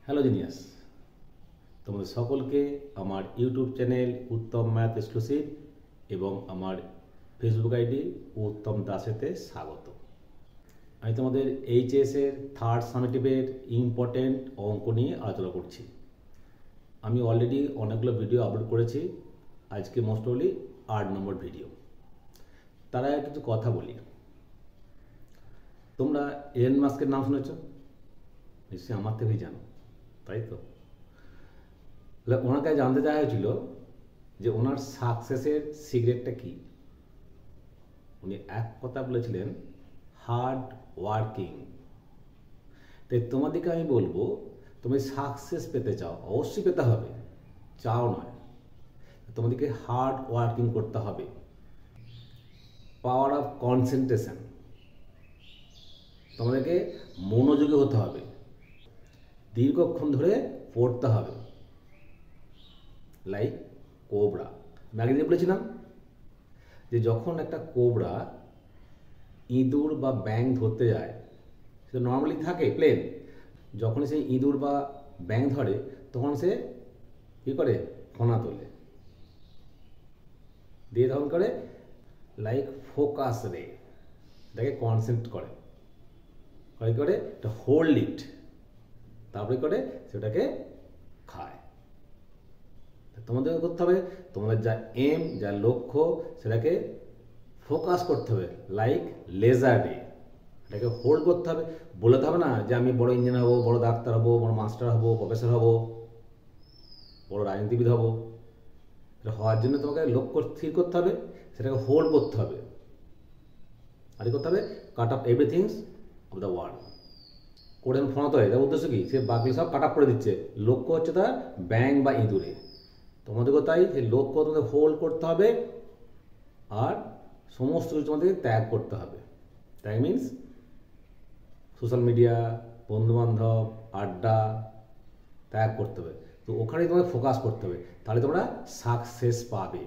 Hello genius, তোমাদের সকলকে আমার ইউটিউব চ্যানেল উত্তম ম্যাথ এক্সক্লুসিভ এবং আমার ফেসবুক আইডি উত্তম দাসেতে স্বাগত। আমি তোমাদের এইচএসের থার্ড সামেটিভের ইম্পর্টেন্ট অঙ্ক নিয়ে আলোচনা করছি। আমি অলরেডি অনেকগুলো ভিডিও আপলোড করেছি, আজকে মোস্ট প্রবলি 8 নম্বর ভিডিও। তার আগে কিছু কথা বলি। তোমরা এলন মাস্কের নাম শুনেছ? নিশ্চয়ই আমার থেকেই জানো, তাই তো? ওনার কাছে জানতে চাওয়া হয়েছিল যে ওনার সাকসেসের সিক্রেটটা কি। উনি এক কথা বলেছিলেন, হার্ড ওয়ার্কিং। তাই তোমাদেরকে আমি বলবো, তুমি সাকসেস পেতে চাও, অবশ্যই পেতে হবে, চাও নয়, তোমাদেরকে হার্ড ওয়ার্কিং করতে হবে। পাওয়ার অফ কনসেন্ট্রেশন, তোমাদেরকে মনোযোগী হতে হবে, দীর্ঘক্ষণ ধরে পড়তে হবে। লাইক কোবরা, আমি আগে বলেছিলাম যে যখন একটা কোবরা ইঁদুর বা ব্যাঙ ধরতে যায়, সেটা নর্মালি থাকে প্লেন, যখন সে ইঁদুর বা ব্যাঙ ধরে তখন সে কী করে, ফনা তোলে, দিয়ে তখন করে লাইক ফোকাস রে, এটাকে কনসেন্ট্রেট করে করে এটা হোল্ড ইট, তারপরে করে সেটাকে খায়। তোমাদের করতে হবে, তোমাদের যা এম, যা লক্ষ্য, সেটাকে ফোকাস করতে হবে লাইক লেজার রে, এটাকে হোল্ড করতে হবে। বলতে হবে না যে আমি বড় ইঞ্জিনিয়ার হবো, বড় ডাক্তার হবো, বড় মাস্টার হবো, প্রফেসর হবো, বড় রাজনীতিবিদ হবো। এটা হওয়ার জন্য তোমাকে লক্ষ্য স্থির করতে হবে, সেটাকে হোল্ড করতে হবে, আর করতে হবে cut up everythings of the world. করে ফোনাতে হয়, তার উদ্দেশ্য কি, সে বাকি সব কাট আপ করে দিচ্ছে, লক্ষ্য হচ্ছে তার ব্যাঙ বা ইঁদুরে। তোমাদেরকে তাই সেই লক্ষ্য তোমাদের হোল্ড করতে হবে, আর সমস্ত কিছু তোমাদেরকে ত্যাগ করতে হবে। ত্যাগ মিনস সোশ্যাল মিডিয়া, বন্ধুবান্ধব, আড্ডা ত্যাগ করতে হবে। তো ওখানেই তোমাকে ফোকাস করতে হবে, তাহলে তোমরা সাকসেস পাবে।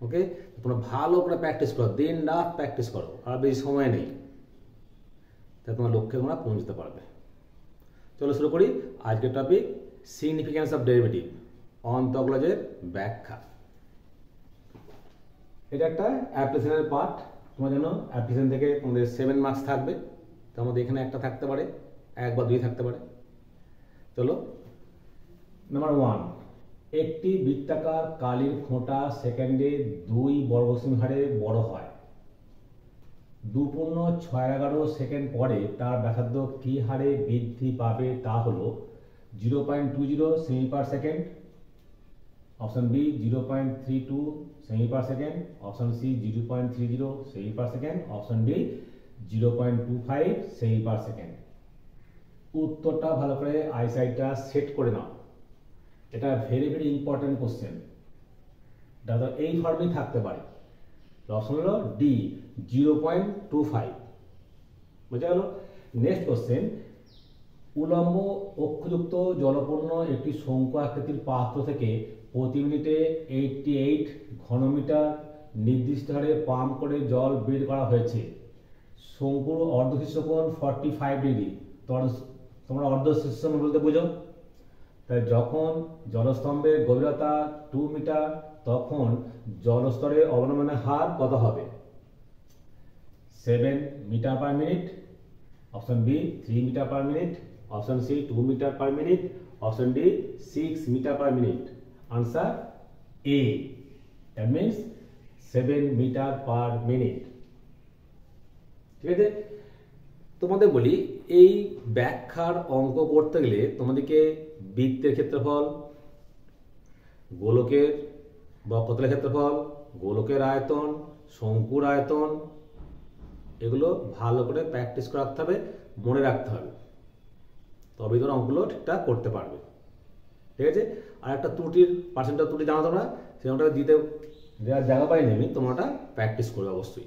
ওকে, তোমরা ভালো করে প্র্যাকটিস করো, দিন রাত প্র্যাকটিস করো, আর বেশি সময় নেই, তাই তোমার লক্ষ্যে তোমরা পৌঁছতে পারবে। চলো শুরু করি আজকের টপিক, সিগনিফিক্যান্স অফ ডেরিভেটিভ, অন্তঃকলজের ব্যাখ্যা। এটা একটা অ্যাপ্লিকেশনের পার্ট। তোমার জন্য অ্যাপ্লিকেশন থেকে তোমাদের 7 মার্কস থাকবে, তার মধ্যে এখানে একটা থাকতে পারে, 1 বা 2 থাকতে পারে। চলো, নাম্বার 1, একটি বৃত্তাকার কালির ফোঁটা সেকেন্ডে 2 বর্গসেমি হারে বড় হয়। 2.611 সেকেন্ড পরে তার ব্যাসার্ধ কি হারে বৃদ্ধি পাবে তা হলো 0.20 সেমি পার সেকেন্ড, অপশন বি 0.32 সেমি পার সেকেন্ড, অপশন সি 0.30 সেমি পার সেকেন্ড, অপশন ডি 0.25 সেমি পার সেকেন্ড। উত্তরটা ভালো করে আইসাইটটা সেট করে নাও, এটা ভেরি ভেরি ইম্পর্টেন্ট কোশ্চেন। দাদা এই ফর্মেই থাকতে পারে। অপশন হলো ডি 0.25, বোঝা গেল। নেক্সট কোশ্চেন, উলম্ব অক্ষযুক্ত জলপূর্ণ একটি শঙ্কু আকৃতির পাত্র থেকে প্রতি মিনিটে 88 ঘনমিটার নির্দিষ্ট হারে পাম্প করে জল বের করা হয়েছে। শঙ্কুর অর্ধশীর্ষকোণ 45 ডিগ্রি। তোমরা অর্ধশীর্ষকোণ বলতে বুঝো, তাই যখন জলস্তম্ভের গভীরতা 2 মিটার, তখন জলস্তরের অবনমনের হার কত হবে? 7 metre per minute, option B 3 metre per minute, option C 2 metre per minute, option D 6 metre per minute. Answer A, that means 7 metre per minute. ঠিক আছে, তোমাদের বলি এই ব্যাখ্যার অঙ্ক করতে গেলে তোমাদেরকে বৃত্তের ক্ষেত্রফল, গোলকের বক্রতলের ক্ষেত্রফল, গোলকের আয়তন, শঙ্কুর আয়তন, এগুলো ভালো করে প্র্যাকটিস করে রাখতে হবে, মনে রাখতে হবে, তবেই তোমরা অঙ্কগুলো ঠিকঠাক করতে পারবে। ঠিক আছে, আর একটা ত্রুটির পার্সেন্টেজ ত্রুটি জানো তোমরা, সেটা দিতে দেওয়ার জায়গা পাইনি আমি, তোমরা প্র্যাকটিস করবে অবশ্যই।